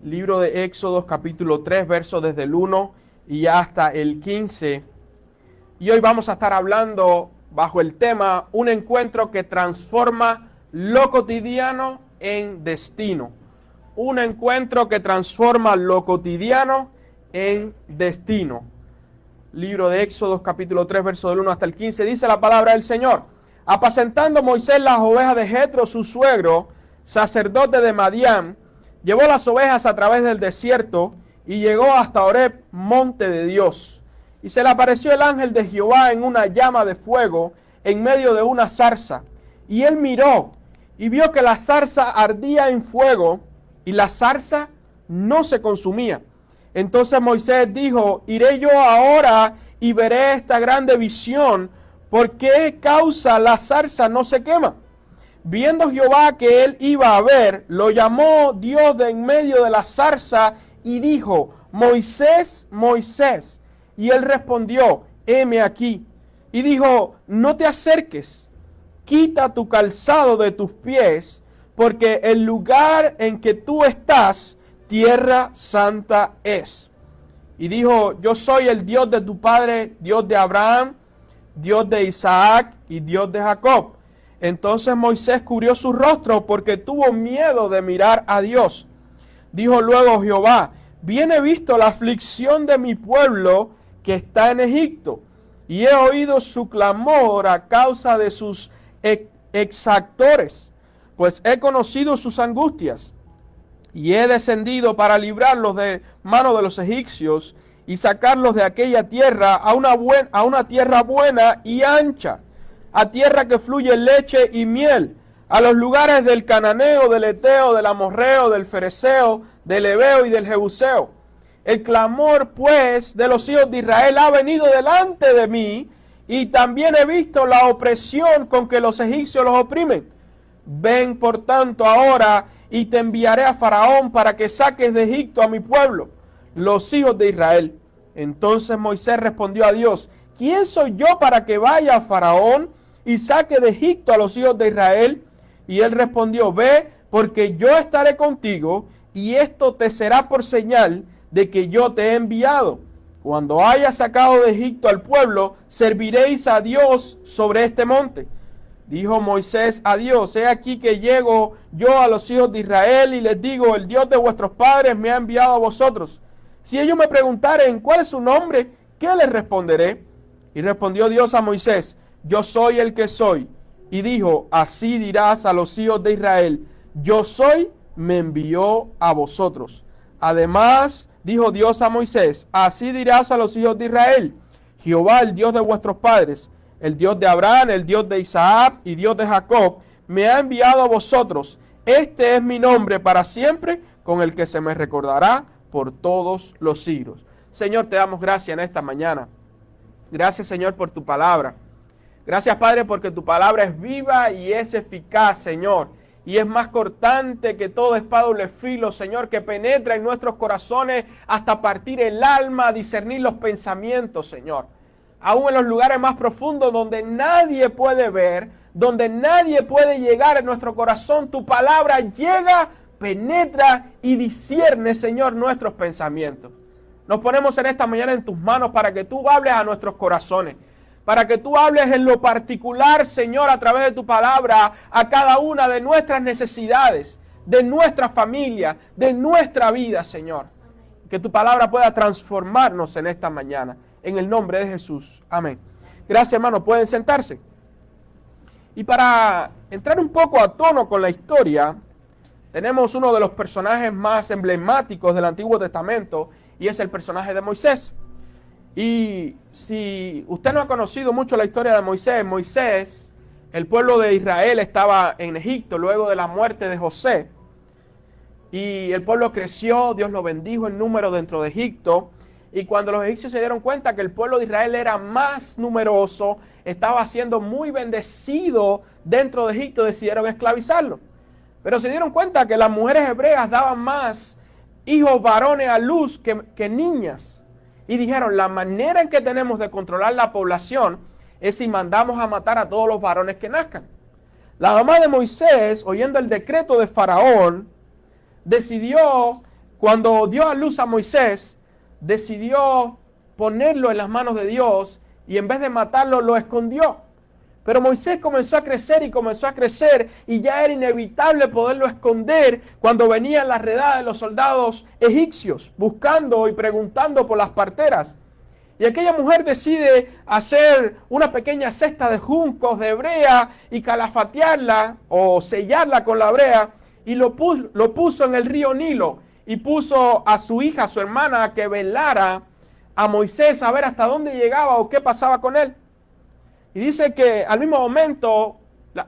libro de Éxodo capítulo 3, versos desde el 1 y hasta el 15. Y hoy vamos a estar hablando bajo el tema un encuentro que transforma lo cotidiano en destino. Un encuentro que transforma lo cotidiano en destino. Libro de Éxodo capítulo 3, versos del 1 hasta el 15, dice la palabra del Señor. Apacentando Moisés las ovejas de Jetro, su suegro, sacerdote de Madián, llevó las ovejas a través del desierto y llegó hasta Horeb, monte de Dios. Y se le apareció el ángel de Jehová en una llama de fuego en medio de una zarza. Y él miró y vio que la zarza ardía en fuego y la zarza no se consumía. Entonces Moisés dijo: iré yo ahora y veré esta grande visión. ¿Por qué causa la zarza no se quema? Viendo Jehová que él iba a ver, lo llamó Dios de en medio de la zarza y dijo: Moisés, Moisés. Y él respondió: heme aquí. Y dijo: no te acerques, quita tu calzado de tus pies, porque el lugar en que tú estás, tierra santa es. Y dijo: yo soy el Dios de tu padre, Dios de Abraham, Dios de Isaac y Dios de Jacob. Entonces Moisés cubrió su rostro porque tuvo miedo de mirar a Dios. Dijo luego Jehová: bien he visto la aflicción de mi pueblo que está en Egipto, y he oído su clamor a causa de sus exactores, pues he conocido sus angustias, y he descendido para librarlos de mano de los egipcios y sacarlos de aquella tierra a una tierra buena y ancha, a tierra que fluye leche y miel, a los lugares del cananeo, del eteo, del amorreo, del fereceo, del heveo y del jebuseo. El clamor, pues, de los hijos de Israel ha venido delante de mí, y también he visto la opresión con que los egipcios los oprimen. Ven, por tanto, ahora, y te enviaré a Faraón para que saques de Egipto a mi pueblo, los hijos de Israel. Entonces Moisés respondió a Dios: ¿quién soy yo para que vaya a Faraón y saque de Egipto a los hijos de Israel? Y él respondió: ve, porque yo estaré contigo, y esto te será por señal de que yo te he enviado. Cuando hayas sacado de Egipto al pueblo, serviréis a Dios sobre este monte. Dijo Moisés a Dios: he aquí que llego yo a los hijos de Israel y les digo: el Dios de vuestros padres me ha enviado a vosotros. Si ellos me preguntaren cuál es su nombre, ¿qué les responderé? Y respondió Dios a Moisés: yo soy el que soy. Y dijo: así dirás a los hijos de Israel: yo soy, me envió a vosotros. Además, dijo Dios a Moisés: así dirás a los hijos de Israel: Jehová, el Dios de vuestros padres, el Dios de Abraham, el Dios de Isaac y Dios de Jacob, me ha enviado a vosotros. Este es mi nombre para siempre, con el que se me recordará por todos los siglos. Señor, te damos gracias en esta mañana. Gracias, Señor, por tu palabra. Gracias, Padre, porque tu palabra es viva y es eficaz, Señor. Y es más cortante que toda espada de doble filo, Señor, que penetra en nuestros corazones hasta partir el alma, discernir los pensamientos, Señor. Aún en los lugares más profundos donde nadie puede ver, donde nadie puede llegar en nuestro corazón, tu palabra llega, penetra y discierne, Señor, nuestros pensamientos. Nos ponemos en esta mañana en tus manos para que tú hables a nuestros corazones, para que tú hables en lo particular, Señor, a través de tu palabra, a cada una de nuestras necesidades, de nuestra familia, de nuestra vida, Señor. Que tu palabra pueda transformarnos en esta mañana. En el nombre de Jesús. Amén. Gracias, hermano. Pueden sentarse. Y para entrar un poco a tono con la historia, tenemos uno de los personajes más emblemáticos del Antiguo Testamento, y es el personaje de Moisés. Y si usted no ha conocido mucho la historia de Moisés, el pueblo de Israel estaba en Egipto luego de la muerte de José. Y el pueblo creció, Dios lo bendijo en número dentro de Egipto. Y cuando los egipcios se dieron cuenta que el pueblo de Israel era más numeroso, estaba siendo muy bendecido dentro de Egipto, decidieron esclavizarlo. Pero se dieron cuenta que las mujeres hebreas daban más hijos varones a luz que niñas. Y dijeron: la manera en que tenemos de controlar la población es si mandamos a matar a todos los varones que nazcan. La mamá de Moisés, oyendo el decreto de Faraón, decidió cuando dio a luz a Moisés, decidió ponerlo en las manos de Dios y en vez de matarlo lo escondió. Pero Moisés comenzó a crecer y comenzó a crecer y ya era inevitable poderlo esconder cuando venían las redadas de los soldados egipcios buscando y preguntando por las parteras. Y aquella mujer decide hacer una pequeña cesta de juncos de brea y calafatearla o sellarla con la brea y lo puso en el río Nilo y puso a su hija, a su hermana, a que velara a Moisés a ver hasta dónde llegaba o qué pasaba con él. Y dice que al mismo momento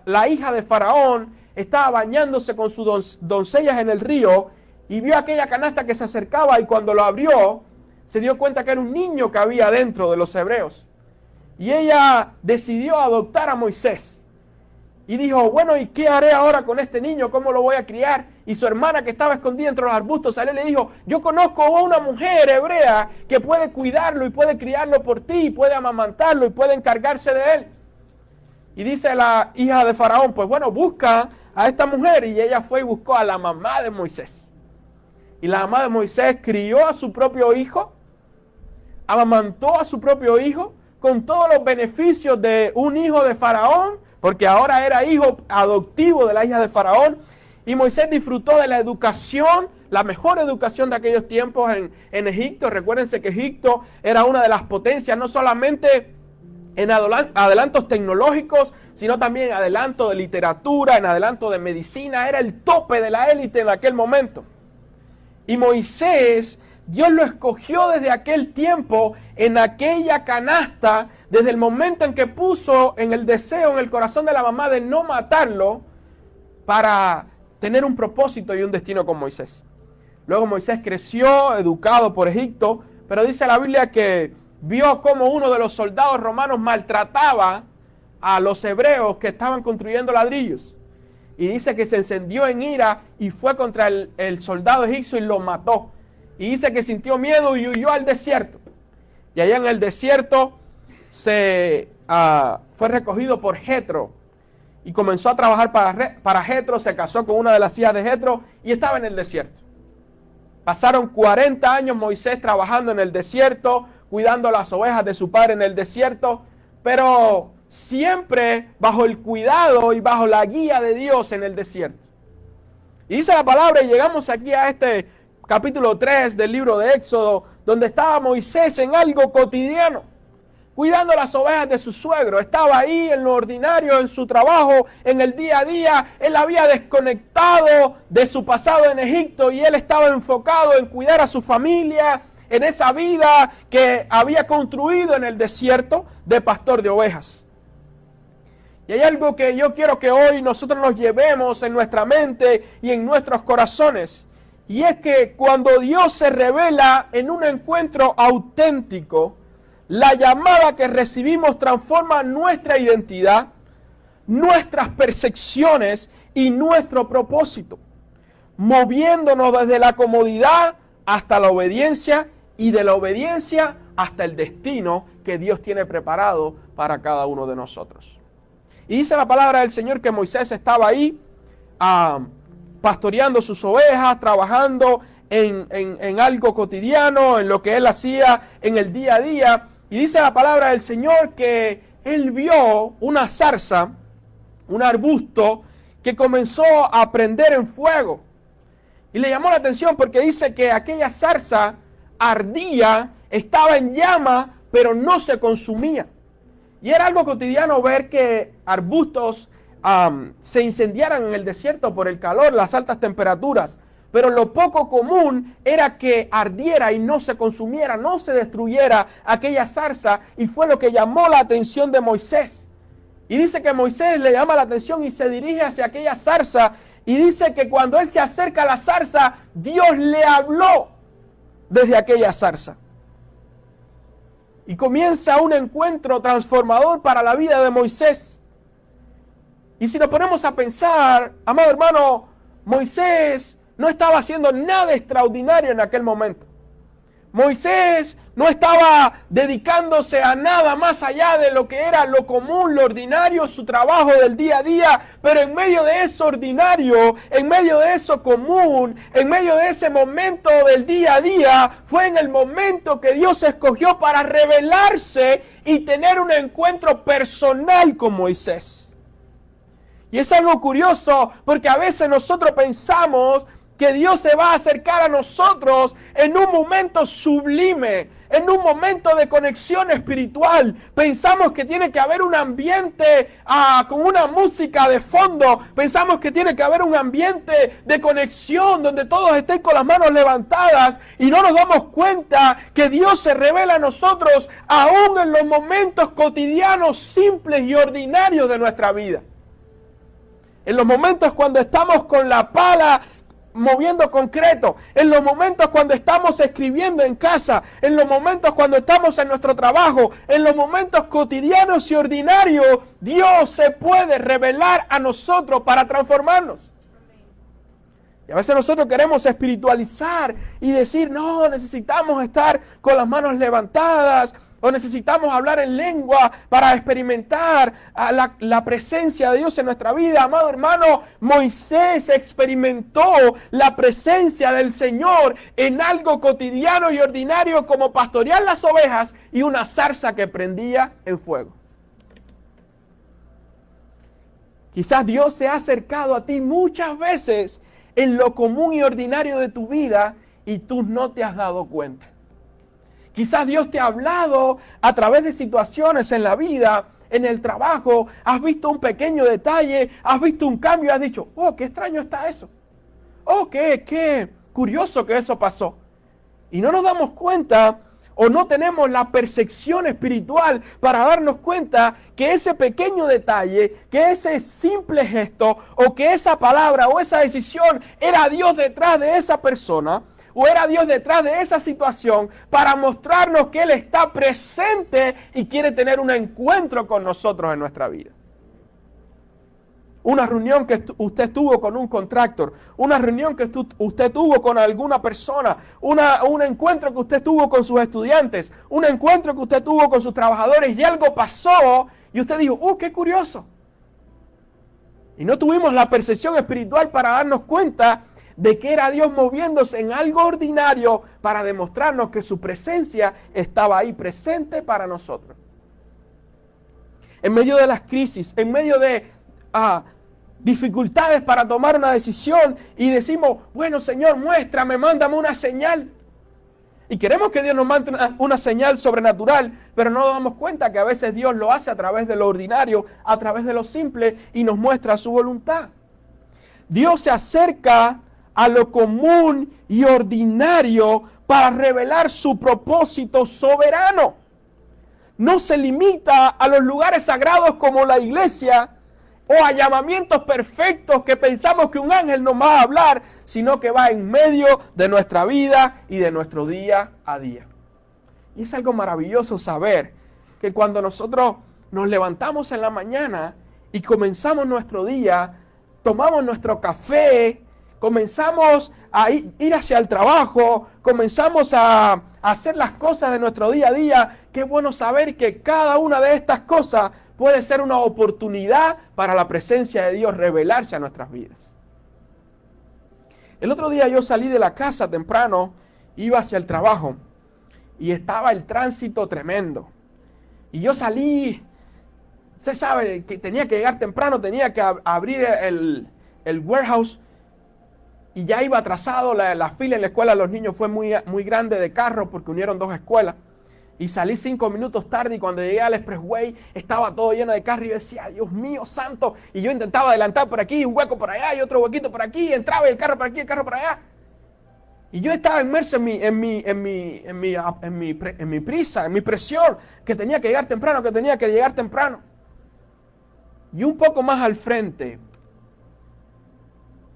la hija de Faraón estaba bañándose con sus doncellas en el río y vio aquella canasta que se acercaba y cuando lo abrió se dio cuenta que era un niño que había dentro de los hebreos. Y ella decidió adoptar a Moisés. Y dijo, bueno, ¿y qué haré ahora con este niño? ¿Cómo lo voy a criar? Y su hermana que estaba escondida entre los arbustos salió y le dijo, yo conozco a una mujer hebrea que puede cuidarlo y puede criarlo por ti, y puede amamantarlo y puede encargarse de él. Y dice la hija de Faraón, pues bueno, busca a esta mujer. Y ella fue y buscó a la mamá de Moisés. Y la mamá de Moisés crió a su propio hijo, amamantó a su propio hijo con todos los beneficios de un hijo de Faraón, porque ahora era hijo adoptivo de la hija de Faraón, y Moisés disfrutó de la educación, la mejor educación de aquellos tiempos en Egipto. Recuérdense que Egipto era una de las potencias, no solamente en adelantos tecnológicos, sino también en adelanto de literatura, en adelanto de medicina, era el tope de la élite en aquel momento. Y Moisés, Dios lo escogió desde aquel tiempo en aquella canasta, desde el momento en que puso en el deseo, en el corazón de la mamá de no matarlo, para tener un propósito y un destino con Moisés. Luego Moisés creció, educado por Egipto, pero dice la Biblia que vio cómo uno de los soldados romanos maltrataba a los hebreos que estaban construyendo ladrillos. Y dice que se encendió en ira y fue contra el soldado egipcio y lo mató. Y dice que sintió miedo y huyó al desierto. Y allá en el desierto fue recogido por Jetro. Y comenzó a trabajar para Jetro, se casó con una de las hijas de Jetro y estaba en el desierto. Pasaron 40 años Moisés trabajando en el desierto, cuidando las ovejas de su padre en el desierto, pero siempre bajo el cuidado y bajo la guía de Dios en el desierto. Y dice la palabra, y llegamos aquí a este capítulo 3 del libro de Éxodo, donde estaba Moisés en algo cotidiano, cuidando las ovejas de su suegro. Estaba ahí en lo ordinario, en su trabajo, en el día a día. Él había desconectado de su pasado en Egipto y él estaba enfocado en cuidar a su familia, en esa vida que había construido en el desierto de pastor de ovejas. Y hay algo que yo quiero que hoy nosotros nos llevemos en nuestra mente y en nuestros corazones. Y es que cuando Dios se revela en un encuentro auténtico, la llamada que recibimos transforma nuestra identidad, nuestras percepciones y nuestro propósito, moviéndonos desde la comodidad hasta la obediencia y de la obediencia hasta el destino que Dios tiene preparado para cada uno de nosotros. Y dice la palabra del Señor que Moisés estaba ahí pastoreando sus ovejas, trabajando en algo cotidiano, en lo que él hacía en el día a día. Y dice la palabra del Señor que él vio una zarza, un arbusto, que comenzó a prender en fuego. Y le llamó la atención porque dice que aquella zarza ardía, estaba en llama, pero no se consumía. Y era algo cotidiano ver que arbustos se incendiaran en el desierto por el calor, las altas temperaturas. Pero lo poco común era que ardiera y no se consumiera, no se destruyera aquella zarza. Y fue lo que llamó la atención de Moisés. Y dice que Moisés le llama la atención y se dirige hacia aquella zarza. Y dice que cuando él se acerca a la zarza, Dios le habló desde aquella zarza. Y comienza un encuentro transformador para la vida de Moisés. Y si nos ponemos a pensar, amado hermano, Moisés no estaba haciendo nada extraordinario en aquel momento. Moisés no estaba dedicándose a nada más allá de lo que era lo común, lo ordinario, su trabajo del día a día. Pero en medio de eso ordinario, en medio de eso común, en medio de ese momento del día a día, fue en el momento que Dios escogió para revelarse y tener un encuentro personal con Moisés. Y es algo curioso porque a veces nosotros pensamos que Dios se va a acercar a nosotros en un momento sublime, en un momento de conexión espiritual. Pensamos que tiene que haber un ambiente con una música de fondo. Pensamos que tiene que haber un ambiente de conexión donde todos estén con las manos levantadas y no nos damos cuenta que Dios se revela a nosotros aún en los momentos cotidianos, simples y ordinarios de nuestra vida. En los momentos cuando estamos con la pala moviendo concreto, en los momentos cuando estamos escribiendo en casa, en los momentos cuando estamos en nuestro trabajo, en los momentos cotidianos y ordinarios, Dios se puede revelar a nosotros para transformarnos. Y a veces nosotros queremos espiritualizar y decir, no, necesitamos estar con las manos levantadas, o necesitamos hablar en lengua para experimentar la presencia de Dios en nuestra vida. Amado hermano, Moisés experimentó la presencia del Señor en algo cotidiano y ordinario como pastorear las ovejas y una zarza que prendía en fuego. Quizás Dios se ha acercado a ti muchas veces en lo común y ordinario de tu vida y tú no te has dado cuenta. Quizás Dios te ha hablado a través de situaciones en la vida, en el trabajo, has visto un pequeño detalle, has visto un cambio y has dicho, oh, qué extraño está eso. Oh, qué curioso que eso pasó. Y no nos damos cuenta o no tenemos la percepción espiritual para darnos cuenta que ese pequeño detalle, que ese simple gesto o que esa palabra o esa decisión era Dios detrás de esa persona o era Dios detrás de esa situación para mostrarnos que Él está presente y quiere tener un encuentro con nosotros en nuestra vida. Una reunión que usted tuvo con un contractor, una reunión que usted tuvo con alguna persona, un encuentro que usted tuvo con sus estudiantes, un encuentro que usted tuvo con sus trabajadores y algo pasó y usted dijo, qué curioso. Y no tuvimos la percepción espiritual para darnos cuenta de que era Dios moviéndose en algo ordinario para demostrarnos que su presencia estaba ahí presente para nosotros. En medio de las crisis, en medio de dificultades para tomar una decisión y decimos, bueno Señor, muéstrame, mándame una señal. Y queremos que Dios nos mande una señal sobrenatural, pero no nos damos cuenta que a veces Dios lo hace a través de lo ordinario, a través de lo simple y nos muestra su voluntad. Dios se acerca a lo común y ordinario para revelar su propósito soberano. No se limita a los lugares sagrados como la iglesia o a llamamientos perfectos que pensamos que un ángel nos va a hablar, sino que va en medio de nuestra vida y de nuestro día a día. Y es algo maravilloso saber que cuando nosotros nos levantamos en la mañana y comenzamos nuestro día, tomamos nuestro café, comenzamos a ir hacia el trabajo, comenzamos a hacer las cosas de nuestro día a día. Qué bueno saber que cada una de estas cosas puede ser una oportunidad para la presencia de Dios revelarse a nuestras vidas. El otro día yo salí de la casa temprano, iba hacia el trabajo y estaba el tránsito tremendo. Y yo salí, se sabe que tenía que llegar temprano, tenía que abrir el warehouse. Y ya iba atrasado, la fila en la escuela de los niños fue muy grande de carro porque unieron dos escuelas. Y salí 5 minutos tarde y cuando llegué al expressway estaba todo lleno de carros y yo decía, Dios mío santo. Y yo intentaba adelantar por aquí, un hueco por allá y otro huequito por aquí. Y entraba y el carro por aquí, el carro por allá. Y yo estaba inmerso en mi prisa, en mi presión, que tenía que llegar temprano, Y un poco más al frente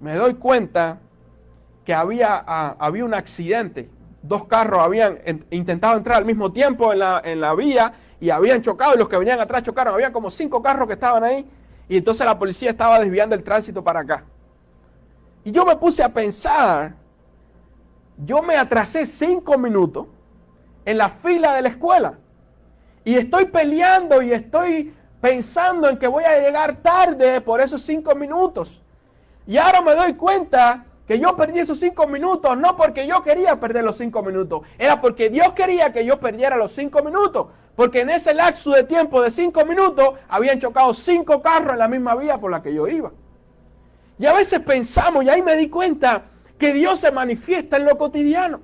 me doy cuenta que había un accidente. 2 carros habían intentado entrar al mismo tiempo en la vía y habían chocado y los que venían atrás chocaron. Había como 5 carros que estaban ahí y entonces la policía estaba desviando el tránsito para acá. Y yo me puse a pensar, yo me atrasé 5 minutos en la fila de la escuela. Y estoy peleando y estoy pensando en que voy a llegar tarde por esos 5 minutos. Y ahora me doy cuenta que yo perdí esos 5 minutos, no porque yo quería perder los 5 minutos, era porque Dios quería que yo perdiera los 5 minutos. Porque en ese lapso de tiempo de 5 minutos habían chocado 5 carros en la misma vía por la que yo iba. Y a veces pensamos, y ahí me di cuenta, que Dios se manifiesta en lo cotidiano.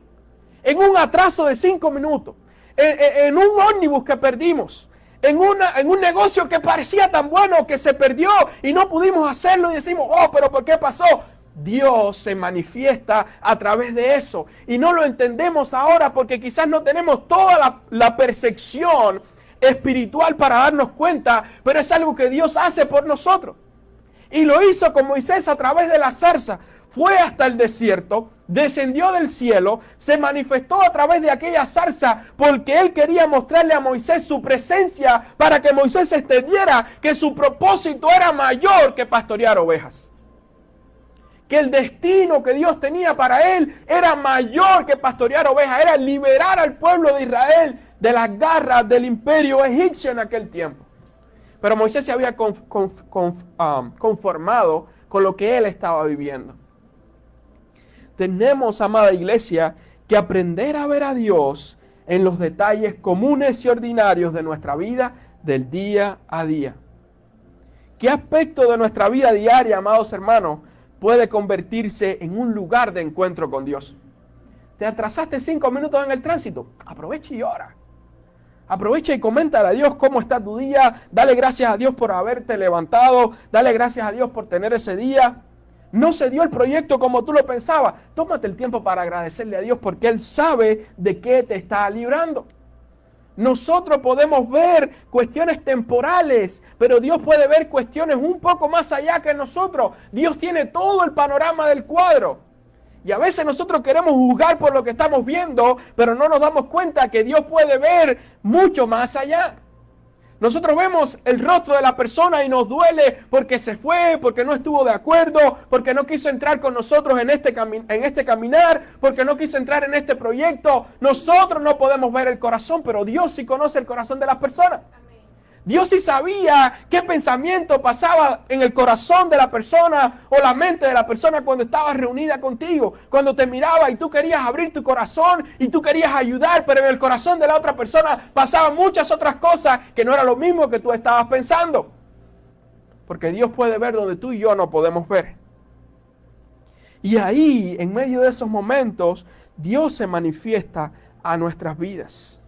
En un atraso de 5 minutos, en un ómnibus que perdimos, en un negocio que parecía tan bueno que se perdió y no pudimos hacerlo y decimos, oh, pero ¿por qué pasó? Dios se manifiesta a través de eso y no lo entendemos ahora porque quizás no tenemos toda la percepción espiritual para darnos cuenta, pero es algo que Dios hace por nosotros. Y lo hizo con Moisés a través de la zarza. Fue hasta el desierto, descendió del cielo, se manifestó a través de aquella zarza porque él quería mostrarle a Moisés su presencia para que Moisés entendiera que su propósito era mayor que pastorear ovejas. Que el destino que Dios tenía para él era mayor que pastorear ovejas, era liberar al pueblo de Israel de las garras del imperio egipcio en aquel tiempo. Pero Moisés se había conformado con lo que él estaba viviendo. Tenemos, amada iglesia, que aprender a ver a Dios en los detalles comunes y ordinarios de nuestra vida del día a día. ¿Qué aspecto de nuestra vida diaria, amados hermanos, puede convertirse en un lugar de encuentro con Dios? ¿Te atrasaste 5 minutos en el tránsito? Aprovecha y ora. Aprovecha y coméntale a Dios cómo está tu día. Dale gracias a Dios por haberte levantado. Dale gracias a Dios por tener ese día. No se dio el proyecto como tú lo pensabas. Tómate el tiempo para agradecerle a Dios porque Él sabe de qué te está librando. Nosotros podemos ver cuestiones temporales, pero Dios puede ver cuestiones un poco más allá que nosotros. Dios tiene todo el panorama del cuadro. Y a veces nosotros queremos juzgar por lo que estamos viendo, pero no nos damos cuenta que Dios puede ver mucho más allá. Nosotros vemos el rostro de la persona y nos duele porque se fue, porque no estuvo de acuerdo, porque no quiso entrar con nosotros en este caminar, porque no quiso entrar en este proyecto. Nosotros no podemos ver el corazón, pero Dios sí conoce el corazón de las personas. Dios sí sabía qué pensamiento pasaba en el corazón de la persona o la mente de la persona cuando estaba reunida contigo, cuando te miraba y tú querías abrir tu corazón y tú querías ayudar, pero en el corazón de la otra persona pasaban muchas otras cosas que no era lo mismo que tú estabas pensando. Porque Dios puede ver donde tú y yo no podemos ver. Y ahí, en medio de esos momentos, Dios se manifiesta a nuestras vidas.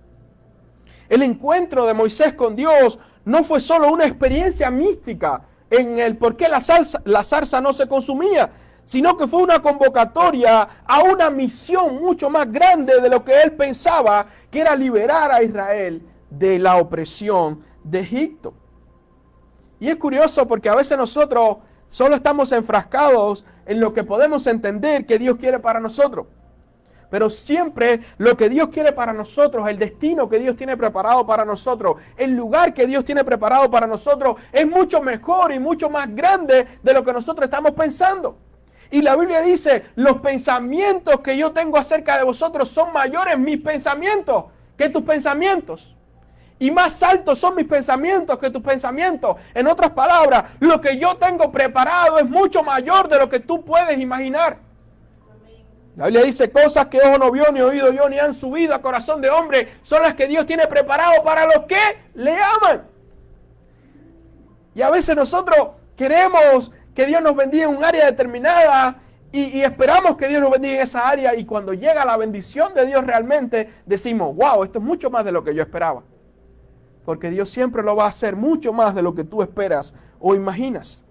El encuentro de Moisés con Dios no fue solo una experiencia mística en el por qué la zarza no se consumía, sino que fue una convocatoria a una misión mucho más grande de lo que él pensaba, que era liberar a Israel de la opresión de Egipto. Y es curioso porque a veces nosotros solo estamos enfrascados en lo que podemos entender que Dios quiere para nosotros. Pero siempre lo que Dios quiere para nosotros, el destino que Dios tiene preparado para nosotros, el lugar que Dios tiene preparado para nosotros, es mucho mejor y mucho más grande de lo que nosotros estamos pensando. Y la Biblia dice, los pensamientos que yo tengo acerca de vosotros son mayores mis pensamientos que tus pensamientos. Y más altos son mis pensamientos que tus pensamientos. En otras palabras, lo que yo tengo preparado es mucho mayor de lo que tú puedes imaginar. La Biblia dice, cosas que ojo no vio, ni oído yo, ni han subido a corazón de hombre, son las que Dios tiene preparado para los que le aman. Y a veces nosotros queremos que Dios nos bendiga en un área determinada y esperamos que Dios nos bendiga en esa área, y cuando llega la bendición de Dios realmente decimos, wow, esto es mucho más de lo que yo esperaba. Porque Dios siempre lo va a hacer mucho más de lo que tú esperas o imaginas.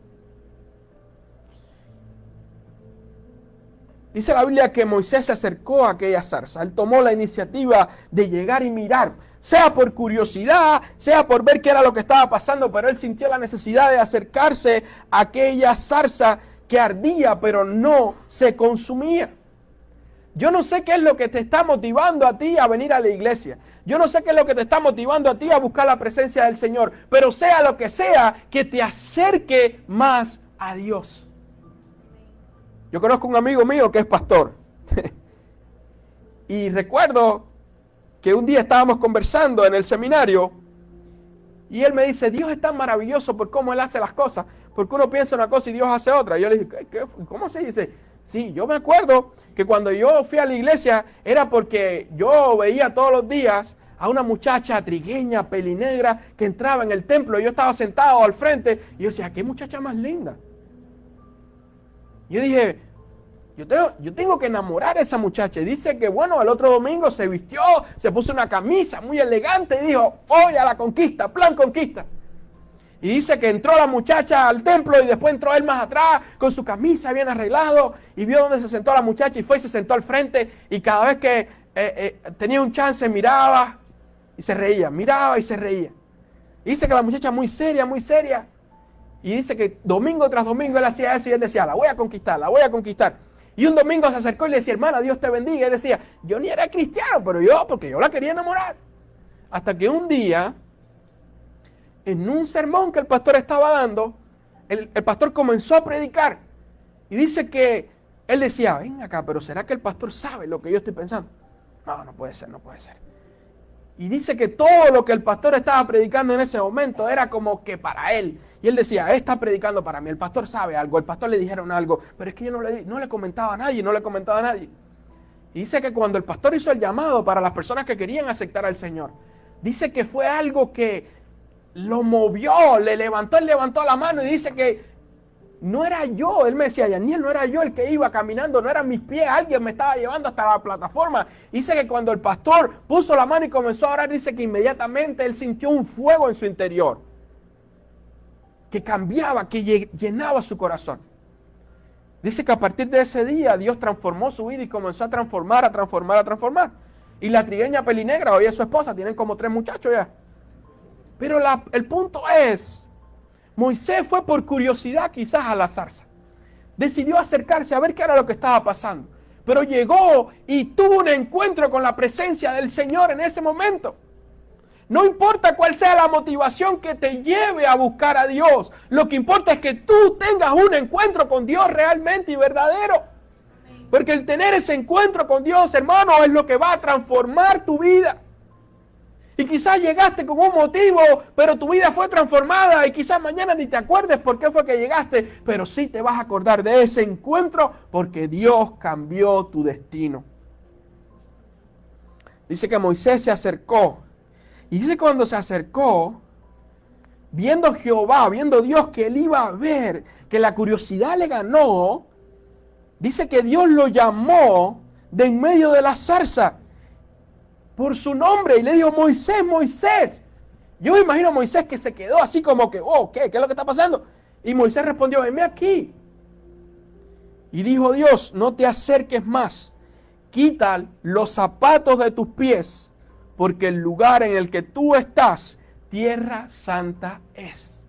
Dice la Biblia que Moisés se acercó a aquella zarza. Él tomó la iniciativa de llegar y mirar, sea por curiosidad, sea por ver qué era lo que estaba pasando, pero él sintió la necesidad de acercarse a aquella zarza que ardía, pero no se consumía. Yo no sé qué es lo que te está motivando a ti a venir a la iglesia. Yo no sé qué es lo que te está motivando a ti a buscar la presencia del Señor, pero sea lo que sea, que te acerque más a Dios. Yo conozco un amigo mío que es pastor. Y recuerdo que un día estábamos conversando en el seminario y él me dice, Dios es tan maravilloso por cómo Él hace las cosas, porque uno piensa una cosa y Dios hace otra. Y yo le dije, ¿cómo se dice? Sí, yo me acuerdo que cuando yo fui a la iglesia era porque yo veía todos los días a una muchacha trigueña, pelinegra, que entraba en el templo y yo estaba sentado al frente y yo decía, ¿qué muchacha más linda? Yo dije, yo tengo que enamorar a esa muchacha. Y dice que bueno, al otro domingo se vistió, se puso una camisa muy elegante y dijo, voy a la conquista, plan conquista. Y dice que entró la muchacha al templo y después entró él más atrás con su camisa bien arreglado y vio dónde se sentó la muchacha y fue y se sentó al frente y cada vez que tenía un chance miraba y se reía, miraba y se reía. Y dice que la muchacha muy seria, muy seria. Y dice que domingo tras domingo él hacía eso y él decía, la voy a conquistar, la voy a conquistar. Y un domingo se acercó y le decía, hermana, Dios te bendiga. Y él decía, yo ni era cristiano, pero porque yo la quería enamorar. Hasta que un día, en un sermón que el pastor estaba dando, el pastor comenzó a predicar. Y dice que él decía, ven acá, pero ¿será que el pastor sabe lo que yo estoy pensando? No, no puede ser, no puede ser. Y dice que todo lo que el pastor estaba predicando en ese momento era como que para él. Y él decía, él está predicando para mí, el pastor sabe algo, el pastor le dijeron algo, pero es que yo no le comentaba a nadie, no le comentaba a nadie. Y dice que cuando el pastor hizo el llamado para las personas que querían aceptar al Señor, dice que fue algo que lo movió, él levantó la mano y dice que no era yo, él me decía, Yaniel, no era yo el que iba caminando, no eran mis pies, alguien me estaba llevando hasta la plataforma. Dice que cuando el pastor puso la mano y comenzó a orar, dice que inmediatamente él sintió un fuego en su interior, que cambiaba, que llenaba su corazón. Dice que a partir de ese día Dios transformó su vida y comenzó a transformar. Y la trigueña pelinegra, hoy es su esposa, tienen como 3 muchachos ya. Pero el punto es, Moisés fue por curiosidad quizás a la zarza. Decidió acercarse a ver qué era lo que estaba pasando. Pero llegó y tuvo un encuentro con la presencia del Señor en ese momento. No importa cuál sea la motivación que te lleve a buscar a Dios. Lo que importa es que tú tengas un encuentro con Dios realmente y verdadero. Porque el tener ese encuentro con Dios, hermano, es lo que va a transformar tu vida. Y quizás llegaste con un motivo, pero tu vida fue transformada y quizás mañana ni te acuerdes por qué fue que llegaste, pero sí te vas a acordar de ese encuentro porque Dios cambió tu destino. Dice que Moisés se acercó y dice que cuando se acercó, viendo Jehová, viendo Dios que él iba a ver, que la curiosidad le ganó, dice que Dios lo llamó de en medio de la zarza por su nombre y le dijo, Moisés, Moisés. Yo me imagino a Moisés que se quedó así como que, oh, ¿qué es lo que está pasando? Y Moisés respondió, venme aquí. Y dijo Dios, no te acerques más, quita los zapatos de tus pies, porque el lugar en el que tú estás, tierra santa es.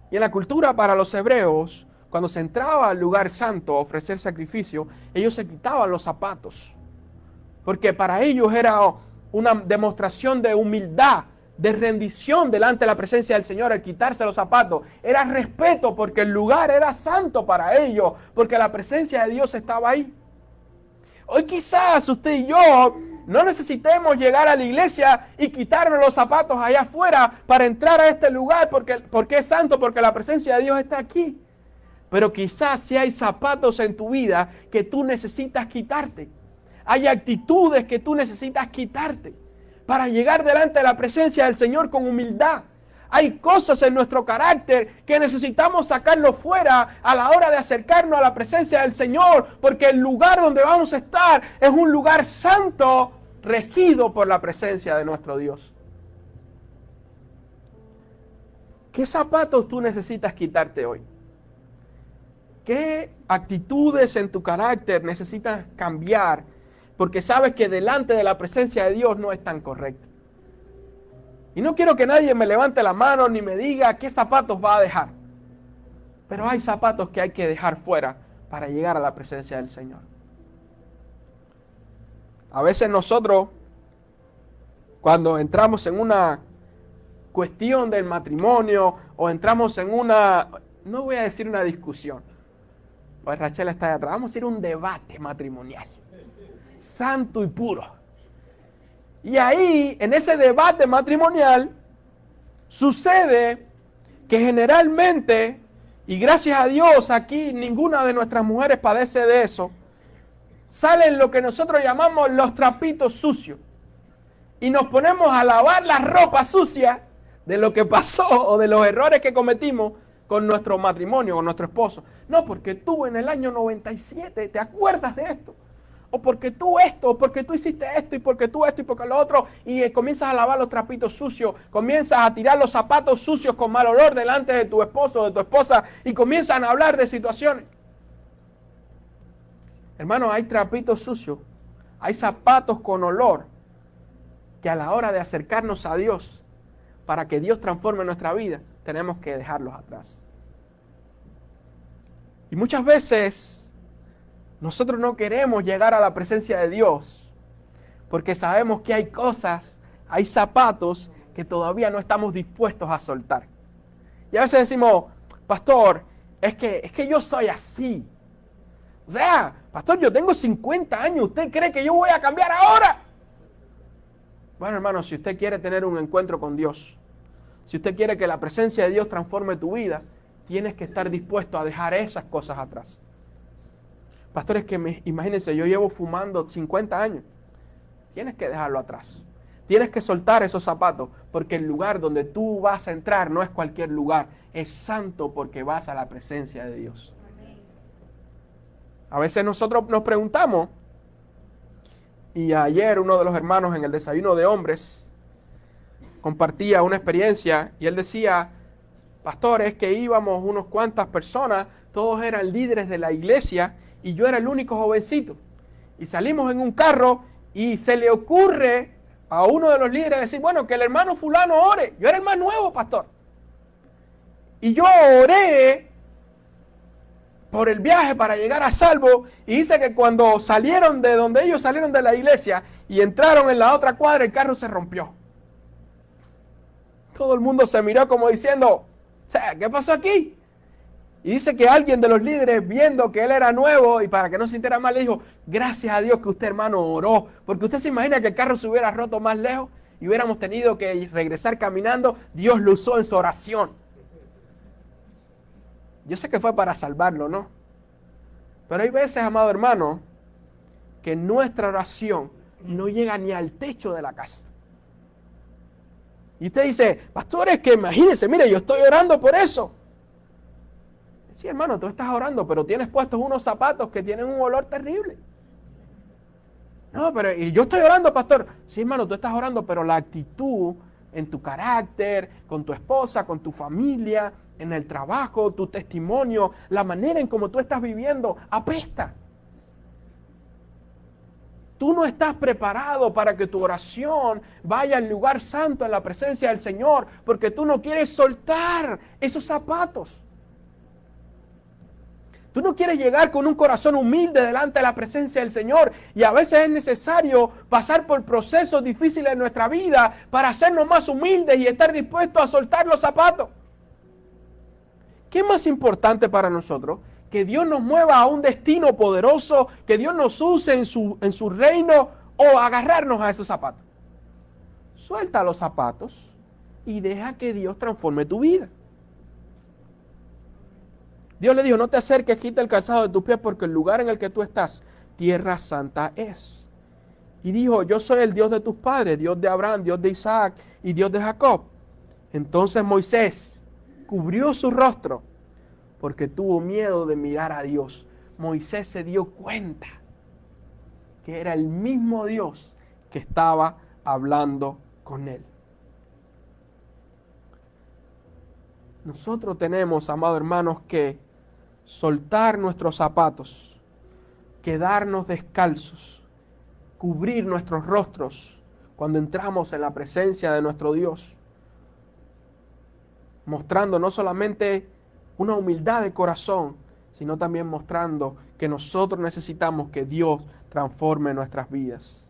Y en la cultura para los hebreos, cuando se entraba al lugar santo a ofrecer sacrificio, ellos se quitaban los zapatos. Porque para ellos era una demostración de humildad, de rendición delante de la presencia del Señor al quitarse los zapatos. Era respeto porque el lugar era santo para ellos, porque la presencia de Dios estaba ahí. Hoy quizás usted y yo no necesitemos llegar a la iglesia y quitarnos los zapatos allá afuera para entrar a este lugar porque es santo, porque la presencia de Dios está aquí. Pero quizás si hay zapatos en tu vida que tú necesitas quitarte. Hay actitudes que tú necesitas quitarte para llegar delante de la presencia del Señor con humildad. Hay cosas en nuestro carácter que necesitamos sacarlo fuera a la hora de acercarnos a la presencia del Señor, porque el lugar donde vamos a estar es un lugar santo, regido por la presencia de nuestro Dios. ¿Qué zapatos tú necesitas quitarte hoy? ¿Qué actitudes en tu carácter necesitas cambiar? Porque sabes que delante de la presencia de Dios no es tan correcto. Y no quiero que nadie me levante la mano ni me diga qué zapatos va a dejar. Pero hay zapatos que hay que dejar fuera para llegar a la presencia del Señor. A veces nosotros, cuando entramos en una cuestión del matrimonio o entramos en una, no voy a decir una discusión, pues Rachel está ahí atrás, vamos a ir a un debate matrimonial. santo y puro. Y ahí, en ese debate matrimonial, sucede que generalmente, y gracias a Dios aquí ninguna de nuestras mujeres padece de eso, salen lo que nosotros llamamos los trapitos sucios. Y nos ponemos a lavar la ropa sucia de lo que pasó o de los errores que cometimos con nuestro matrimonio, con nuestro esposo. No, porque tú en el año 97 te acuerdas de esto. O porque tú esto, o porque tú hiciste esto, y porque tú esto, y porque lo otro. Y comienzas a lavar los trapitos sucios. Comienzas a tirar los zapatos sucios con mal olor delante de tu esposo o de tu esposa. Y comienzan a hablar de situaciones. Hermano, hay trapitos sucios. Hay zapatos con olor. Que a la hora de acercarnos a Dios, para que Dios transforme nuestra vida, tenemos que dejarlos atrás. Y muchas veces nosotros no queremos llegar a la presencia de Dios porque sabemos que hay cosas, hay zapatos que todavía no estamos dispuestos a soltar. Y a veces decimos, pastor, es que yo soy así. O sea, pastor, yo tengo 50 años, ¿usted cree que yo voy a cambiar ahora? Bueno, hermano, si usted quiere tener un encuentro con Dios, si usted quiere que la presencia de Dios transforme tu vida, tienes que estar dispuesto a dejar esas cosas atrás. Pastores, imagínense, yo llevo fumando 50 años. Tienes que dejarlo atrás. Tienes que soltar esos zapatos, porque el lugar donde tú vas a entrar no es cualquier lugar. Es santo porque vas a la presencia de Dios. A veces nosotros nos preguntamos, y ayer uno de los hermanos en el desayuno de hombres compartía una experiencia y él decía, pastores, que íbamos unos cuantas personas, todos eran líderes de la iglesia y yo era el único jovencito. Y salimos en un carro y se le ocurre a uno de los líderes decir, bueno, que el hermano fulano ore. Yo era el más nuevo, pastor. Y yo oré por el viaje para llegar a salvo, y dice que cuando salieron de donde ellos salieron de la iglesia y entraron en la otra cuadra, el carro se rompió. Todo el mundo se miró como diciendo, o sea, ¿qué pasó aquí? Y dice que alguien de los líderes, viendo que él era nuevo y para que no se sintiera mal, le dijo, gracias a Dios que usted, hermano, oró, porque usted se imagina que el carro se hubiera roto más lejos y hubiéramos tenido que regresar caminando. Dios lo usó en su oración. Yo sé que fue para salvarlo, ¿no? Pero hay veces, amado hermano, que nuestra oración no llega ni al techo de la casa. Y usted dice, pastores, que imagínense, mire, yo estoy orando por eso. Sí, hermano, tú estás orando, pero tienes puestos unos zapatos que tienen un olor terrible. No, pero y yo estoy orando, pastor. Sí, hermano, tú estás orando, pero la actitud en tu carácter, con tu esposa, con tu familia, en el trabajo, tu testimonio, la manera en cómo tú estás viviendo, apesta. Tú no estás preparado para que tu oración vaya al lugar santo en la presencia del Señor, porque tú no quieres soltar esos zapatos. Tú no quieres llegar con un corazón humilde delante de la presencia del Señor, y a veces es necesario pasar por procesos difíciles en nuestra vida para hacernos más humildes y estar dispuestos a soltar los zapatos. ¿Qué es más importante para nosotros? Que Dios nos mueva a un destino poderoso, que Dios nos use en su reino, o agarrarnos a esos zapatos. Suelta los zapatos y deja que Dios transforme tu vida. Dios le dijo, no te acerques, quita el calzado de tus pies, porque el lugar en el que tú estás, tierra santa es. Y dijo, yo soy el Dios de tus padres, Dios de Abraham, Dios de Isaac y Dios de Jacob. Entonces Moisés cubrió su rostro porque tuvo miedo de mirar a Dios. Moisés se dio cuenta que era el mismo Dios que estaba hablando con él. Nosotros tenemos, amados hermanos, que soltar nuestros zapatos, quedarnos descalzos, cubrir nuestros rostros cuando entramos en la presencia de nuestro Dios, mostrando no solamente una humildad de corazón, sino también mostrando que nosotros necesitamos que Dios transforme nuestras vidas.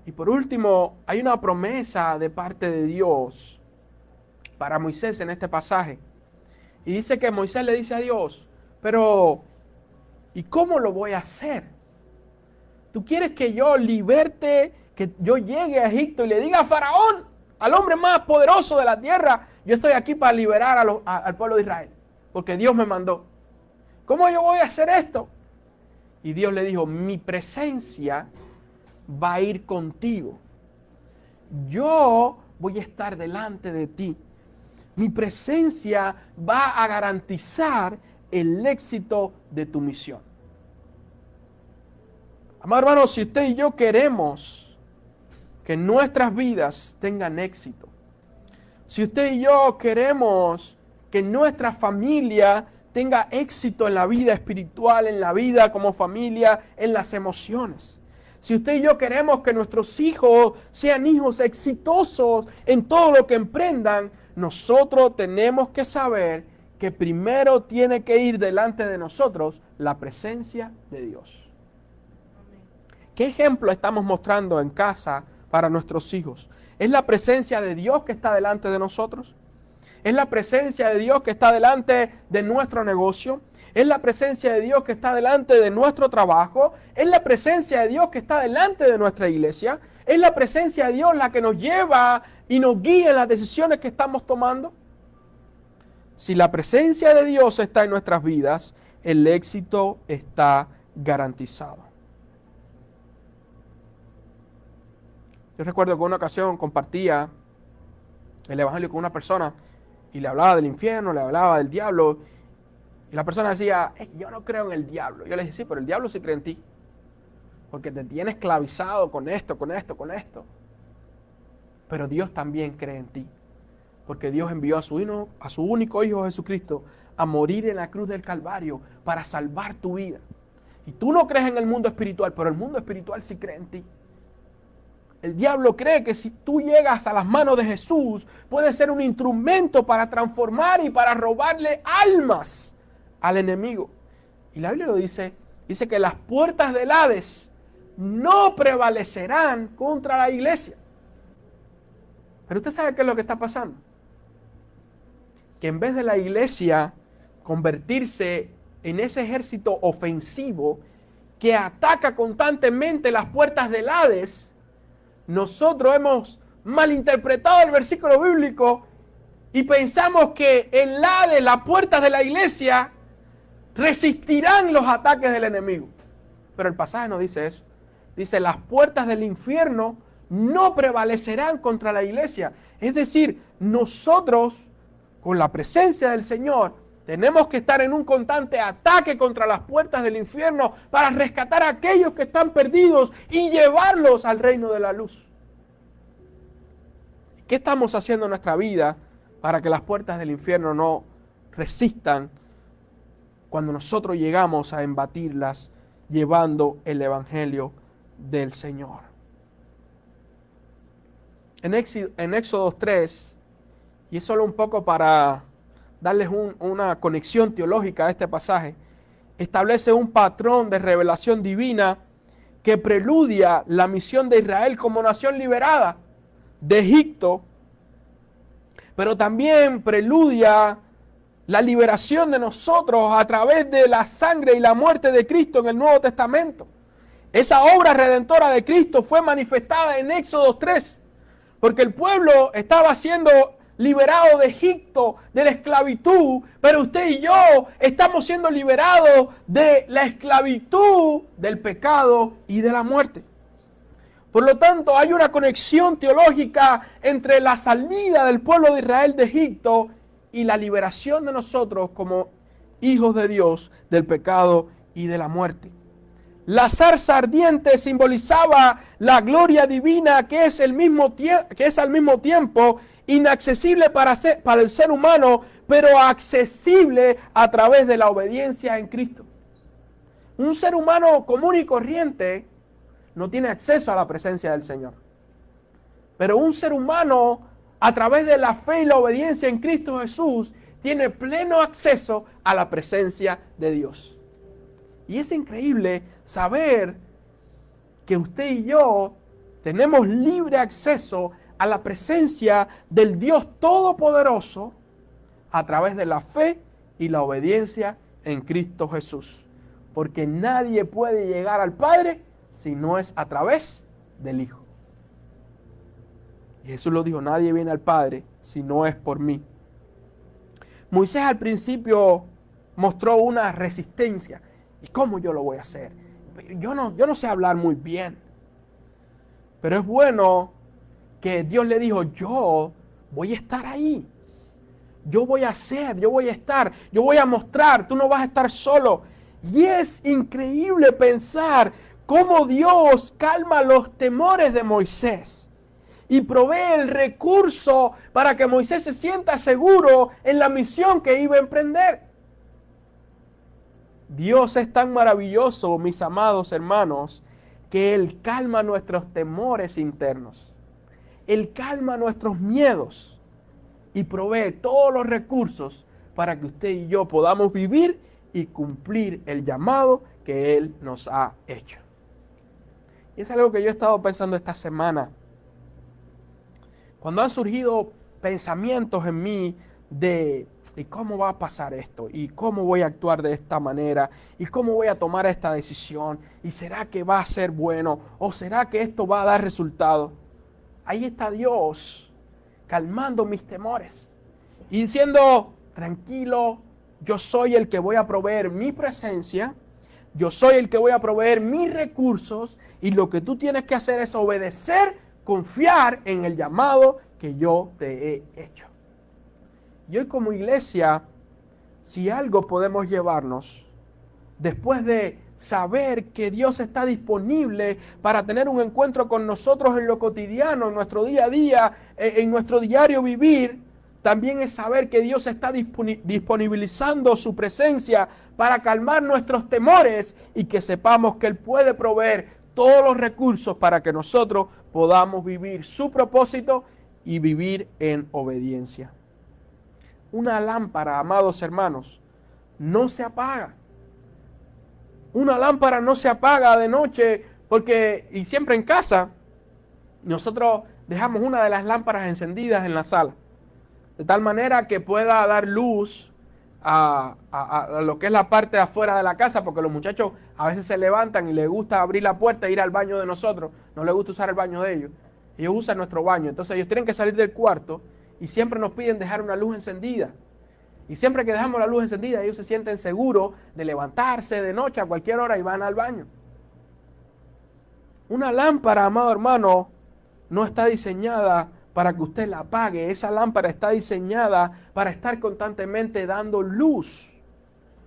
Y por último, hay una promesa de parte de Dios para Moisés en este pasaje. Y dice que Moisés le dice a Dios, pero ¿Y cómo lo voy a hacer? ¿Tú quieres que yo liberte, que yo llegue a Egipto y le diga a Faraón, al hombre más poderoso de la tierra, yo estoy aquí para liberar al pueblo de Israel, porque Dios me mandó? ¿Cómo yo voy a hacer esto? Y Dios le dijo, mi presencia va a ir contigo. Yo voy a estar delante de ti. Mi presencia va a garantizar el éxito de tu misión. Amados hermanos, si usted y yo queremos que nuestras vidas tengan éxito, si usted y yo queremos que nuestra familia tenga éxito en la vida espiritual, en la vida como familia, en las emociones, si usted y yo queremos que nuestros hijos sean hijos exitosos en todo lo que emprendan, nosotros tenemos que saber que primero tiene que ir delante de nosotros la presencia de Dios. ¿Qué ejemplo estamos mostrando en casa para nuestros hijos? ¿Es la presencia de Dios que está delante de nosotros? ¿Es la presencia de Dios que está delante de nuestro negocio? ¿Es la presencia de Dios que está delante de nuestro trabajo? ¿Es la presencia de Dios que está delante de nuestra iglesia? ¿Es la presencia de Dios la que nos lleva y nos guía en las decisiones que estamos tomando? Si la presencia de Dios está en nuestras vidas, el éxito está garantizado. Yo recuerdo que en una ocasión compartía el evangelio con una persona y le hablaba del infierno, le hablaba del diablo, y la persona decía, yo no creo en el diablo. Yo le dije, sí, pero el diablo sí cree en ti, porque te tiene esclavizado con esto, con esto, con esto. Pero Dios también cree en ti, porque Dios envió a su único Hijo Jesucristo a morir en la cruz del Calvario para salvar tu vida. Y tú no crees en el mundo espiritual, pero el mundo espiritual sí cree en ti. El diablo cree que si tú llegas a las manos de Jesús, puedes ser un instrumento para transformar y para robarle almas al enemigo. Y la Biblia lo dice que las puertas del Hades no prevalecerán contra la iglesia. Pero usted sabe qué es lo que está pasando. Que en vez de la iglesia convertirse en ese ejército ofensivo que ataca constantemente las puertas del Hades, nosotros hemos malinterpretado el versículo bíblico y pensamos que el Hades, las puertas de la iglesia, resistirán los ataques del enemigo. Pero el pasaje no dice eso. Dice, las puertas del infierno no prevalecerán contra la iglesia. Es decir, nosotros, con la presencia del Señor, tenemos que estar en un constante ataque contra las puertas del infierno para rescatar a aquellos que están perdidos y llevarlos al reino de la luz. ¿Qué estamos haciendo en nuestra vida para que las puertas del infierno no resistan cuando nosotros llegamos a embatirlas llevando el evangelio del Señor? En Éxodo 3, y es solo un poco para darles una conexión teológica a este pasaje, establece un patrón de revelación divina que preludia la misión de Israel como nación liberada de Egipto, pero también preludia la liberación de nosotros a través de la sangre y la muerte de Cristo en el Nuevo Testamento. Esa obra redentora de Cristo fue manifestada en Éxodo 3, porque el pueblo estaba siendo liberado de Egipto, de la esclavitud, pero usted y yo estamos siendo liberados de la esclavitud, del pecado y de la muerte. Por lo tanto, hay una conexión teológica entre la salida del pueblo de Israel de Egipto y la liberación de nosotros como hijos de Dios del pecado y de la muerte. La zarza ardiente simbolizaba la gloria divina que es al mismo tiempo inaccesible para el ser humano, pero accesible a través de la obediencia en Cristo. Un ser humano común y corriente no tiene acceso a la presencia del Señor. Pero un ser humano, a través de la fe y la obediencia en Cristo Jesús, tiene pleno acceso a la presencia de Dios. Y es increíble saber que usted y yo tenemos libre acceso a la presencia del Dios Todopoderoso a través de la fe y la obediencia en Cristo Jesús. porque nadie puede llegar al Padre si no es a través del Hijo. Y Jesús lo dijo, nadie viene al Padre si no es por mí. Moisés al principio mostró una resistencia. ¿Y cómo yo lo voy a hacer? Yo no sé hablar muy bien. Pero es bueno que Dios le dijo, yo voy a estar ahí. Yo voy a hacer, yo voy a estar, yo voy a mostrar, tú no vas a estar solo. Y es increíble pensar cómo Dios calma los temores de Moisés y provee el recurso para que Moisés se sienta seguro en la misión que iba a emprender. Dios es tan maravilloso, mis amados hermanos, que Él calma nuestros temores internos. Él calma nuestros miedos y provee todos los recursos para que usted y yo podamos vivir y cumplir el llamado que Él nos ha hecho. Y es algo que yo he estado pensando esta semana. Cuando han surgido pensamientos en mí de ¿y cómo va a pasar esto? ¿Y cómo voy a actuar de esta manera? ¿Y cómo voy a tomar esta decisión? ¿Y será que va a ser bueno? ¿O será que esto va a dar resultado? Ahí está Dios calmando mis temores y diciendo, tranquilo, yo soy el que voy a proveer mi presencia, yo soy el que voy a proveer mis recursos y lo que tú tienes que hacer es obedecer, confiar en el llamado que yo te he hecho. Y hoy como iglesia, si algo podemos llevarnos, después de saber que Dios está disponible para tener un encuentro con nosotros en lo cotidiano, en nuestro día a día, en nuestro diario vivir, también es saber que Dios está disponibilizando su presencia para calmar nuestros temores y que sepamos que Él puede proveer todos los recursos para que nosotros podamos vivir su propósito y vivir en obediencia. Una lámpara, amados hermanos, no se apaga. Una lámpara no se apaga de noche porque, y siempre en casa, nosotros dejamos una de las lámparas encendidas en la sala, de tal manera que pueda dar luz a lo que es la parte de afuera de la casa, porque los muchachos a veces se levantan y les gusta abrir la puerta e ir al baño de nosotros, no les gusta usar el baño de ellos, ellos usan nuestro baño, entonces ellos tienen que salir del cuarto y siempre nos piden dejar una luz encendida. Y siempre que dejamos la luz encendida, ellos se sienten seguros de levantarse de noche a cualquier hora y van al baño. Una lámpara, amado hermano, no está diseñada para que usted la apague. Esa lámpara está diseñada para estar constantemente dando luz,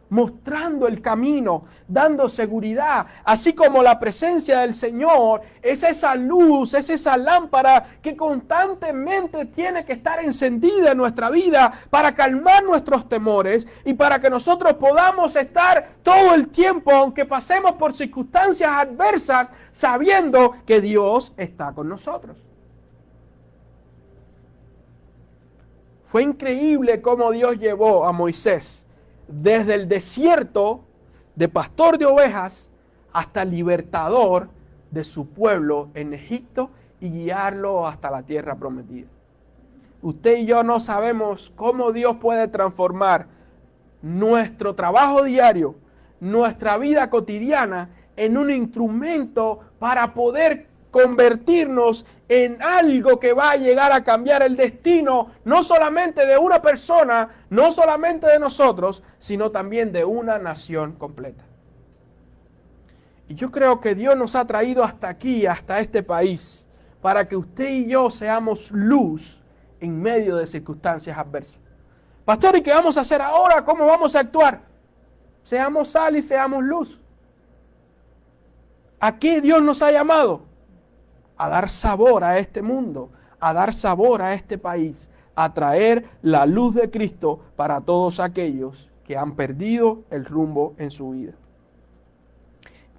mostrando el camino, dando seguridad, así como la presencia del Señor es esa luz, es esa lámpara que constantemente tiene que estar encendida en nuestra vida para calmar nuestros temores y para que nosotros podamos estar todo el tiempo, aunque pasemos por circunstancias adversas, sabiendo que Dios está con nosotros. Fue increíble cómo Dios llevó a Moisés desde el desierto de pastor de ovejas hasta libertador de su pueblo en Egipto y guiarlo hasta la tierra prometida. Usted y yo no sabemos cómo Dios puede transformar nuestro trabajo diario, nuestra vida cotidiana en un instrumento para poder convertirnos en algo que va a llegar a cambiar el destino, no solamente de una persona, no solamente de nosotros, sino también de una nación completa. Y yo creo que Dios nos ha traído hasta aquí, hasta este país, para que usted y yo seamos luz en medio de circunstancias adversas. Pastor, ¿y qué vamos a hacer ahora? ¿Cómo vamos a actuar? Seamos sal y seamos luz. ¿A qué Dios nos ha llamado? A dar sabor a este mundo, a dar sabor a este país, a traer la luz de Cristo para todos aquellos que han perdido el rumbo en su vida.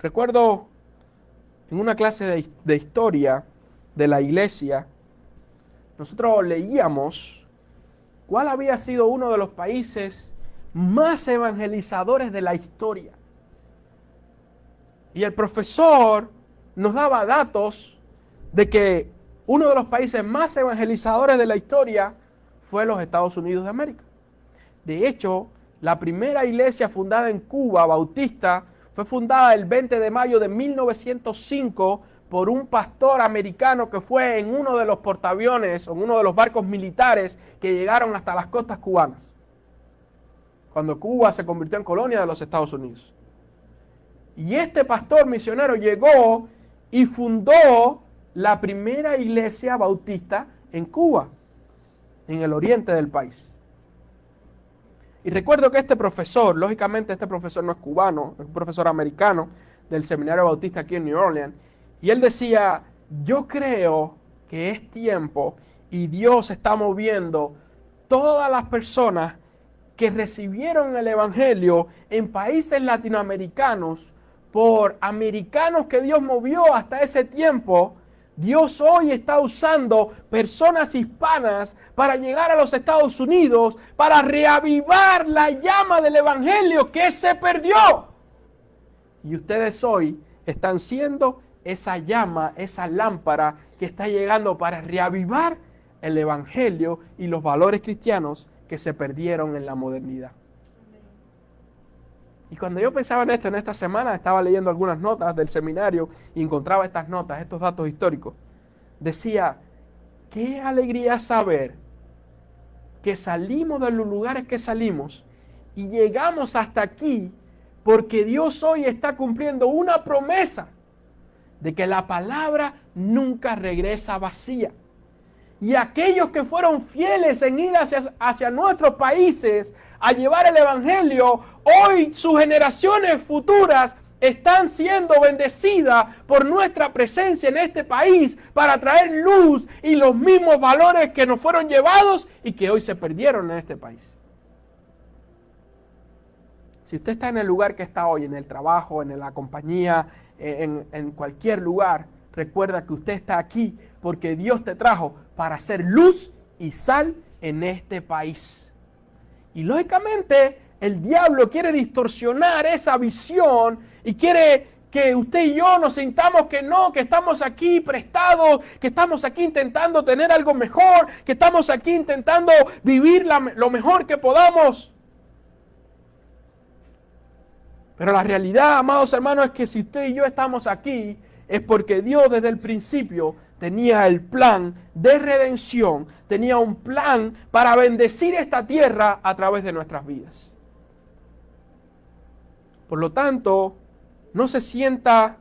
Recuerdo en una clase de historia de la iglesia, nosotros leíamos cuál había sido uno de los países más evangelizadores de la historia. Y el profesor nos daba datos de que uno de los países más evangelizadores de la historia fue los Estados Unidos de América. De hecho, la primera iglesia fundada en Cuba, bautista, Fue fundada el 20 de mayo de 1905 por un pastor americano que fue en uno de los portaaviones, o en uno de los barcos militares que llegaron hasta las costas cubanas, cuando Cuba se convirtió en colonia de los Estados Unidos. Y este pastor misionero llegó y fundó la primera iglesia bautista en Cuba, en el oriente del país. Y recuerdo que este profesor, lógicamente este profesor no es cubano, es un profesor americano del Seminario Bautista aquí en New Orleans, y él decía, yo creo que es tiempo y Dios está moviendo todas las personas que recibieron el Evangelio en países latinoamericanos por americanos que Dios movió hasta ese tiempo. Dios hoy está usando personas hispanas para llegar a los Estados Unidos, para reavivar la llama del Evangelio que se perdió. Y ustedes hoy están siendo esa llama, esa lámpara que está llegando para reavivar el Evangelio y los valores cristianos que se perdieron en la modernidad. Y cuando yo pensaba en esto, en esta semana, estaba leyendo algunas notas del seminario y encontraba estas notas, estos datos históricos. Decía, qué alegría saber que salimos de los lugares que salimos y llegamos hasta aquí porque Dios hoy está cumpliendo una promesa de que la palabra nunca regresa vacía. Y aquellos que fueron fieles en ir hacia nuestros países a llevar el Evangelio, hoy sus generaciones futuras están siendo bendecidas por nuestra presencia en este país para traer luz y los mismos valores que nos fueron llevados y que hoy se perdieron en este país. Si usted está en el lugar que está hoy, en el trabajo, en la compañía, en cualquier lugar, recuerda que usted está aquí porque Dios te trajo para hacer luz y sal en este país. Y lógicamente el diablo quiere distorsionar esa visión y quiere que usted y yo nos sintamos que no, que estamos aquí prestados, que estamos aquí intentando tener algo mejor, que estamos aquí intentando vivir lo mejor que podamos. Pero la realidad, amados hermanos, es que si usted y yo estamos aquí, es porque Dios desde el principio tenía el plan de redención, tenía un plan para bendecir esta tierra a través de nuestras vidas. Por lo tanto, no se sienta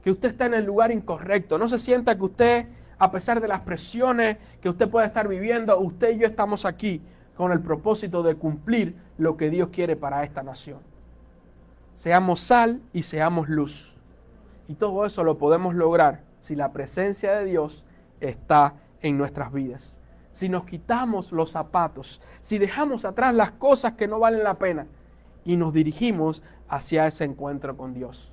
que usted está en el lugar incorrecto, no se sienta que usted, a pesar de las presiones que usted puede estar viviendo, usted y yo estamos aquí con el propósito de cumplir lo que Dios quiere para esta nación. Seamos sal y seamos luz. Y todo eso lo podemos lograr si la presencia de Dios está en nuestras vidas. Si nos quitamos los zapatos, si dejamos atrás las cosas que no valen la pena y nos dirigimos hacia ese encuentro con Dios.